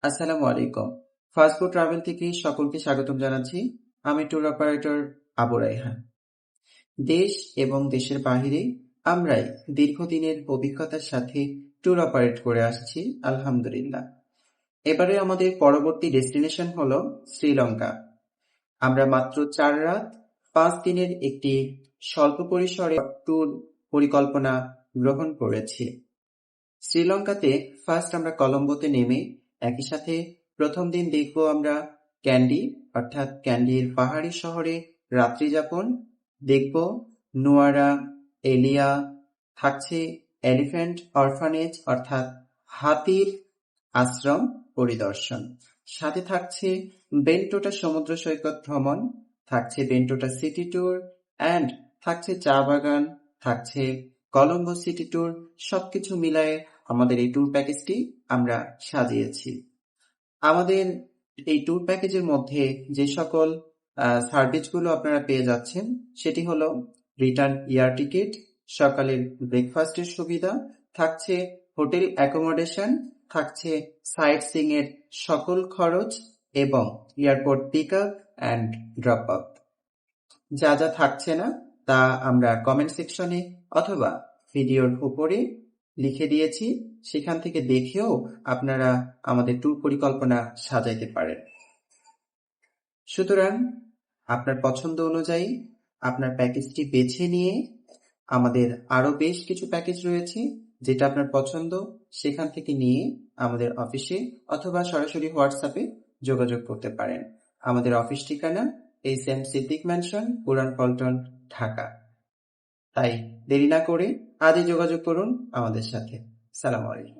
আসসালামু আলাইকুম। Fast food travel থেকে সকলকে স্বাগতম জানাচ্ছি। আমি ট্যুর অপারেটর আবু রায়হান। দেশ এবং দেশের বাহিরে আমরাই দীর্ঘদিনের অভিজ্ঞতার সাথে ট্যুর অপারেট করে আসছি আলহামদুলিল্লাহ। এবারে আমাদের পরবর্তী ডেস্টিনেশন হলো শ্রীলঙ্কা। আমরা মাত্র 4 রাত 5 দিনের একটি স্বল্প পরিসরে ট্যুর পরিকল্পনা গ্রহণ করেছি। শ্রীলঙ্কাতে ফার্স্ট আমরা কলম্বোতে নেমে একই সাথে প্রথম দিন দেখব আমরা ক্যান্ডি অর্থাৎ ক্যান্ডির পাহাড়ি শহরে রাত্রিযাপন দেখব। নুয়ারা, এলিয়া, থাকছে এলিফ্যান্ট অরফানেজ অর্থাৎ হাতির আশ্রম পরিদর্শন, সাথে থাকছে বেন্টোটা সমুদ্র সৈকত ভ্রমণ, থাকছে বেন্টোটা সিটি ট্যুর অ্যান্ড থাকছে চা বাগান, থাকছে কলম্বো সিটি ট্যুর। সবকিছু মিলায়ে আমাদের এই ট্যুর প্যাকেজটি আমরা সাজিয়েছি। আমাদের এই ট্যুর প্যাকেজের মধ্যে যে সকল সার্ভিসগুলো আপনারা পেয়ে যাচ্ছেন সেটি হলো রিটার্ন এয়ার টিকিট, সকালের ব্রেকফাস্টের সুবিধা, থাকছে হোটেল অ্যাকোমোডেশন, থাকছে সাইট সিইং এর সকল খরচ এবং airport pick up and drop up. যা যা থাকছে না তা আমরা কমেন্ট সেকশনে অথবা ভিডিওর উপরে লিখে দিয়েছি, সেখান থেকে দেখেও আপনারা আমাদের ট্যুর পরিকল্পনা সাজাইতে পারেন। সুতরাং আপনার পছন্দ অনুযায়ী আপনার প্যাকেজটি বেছে নিয়ে আমাদের আরো বেশ কিছু প্যাকেজ রয়েছে, যেটা আপনার পছন্দ সেখান থেকে নিয়ে আমাদের অফিসে অথবা সরাসরি হোয়াটসঅ্যাপে যোগাযোগ করতে পারেন। আমাদের অফিস ঠিকানা SM সিদ্দিক ম্যানশন, পুরান পল্টন, ঢাকা। তাই দেরি না করে আজই যোগাযোগ করুন আমাদের সাথে। সালাম আলাইকুম।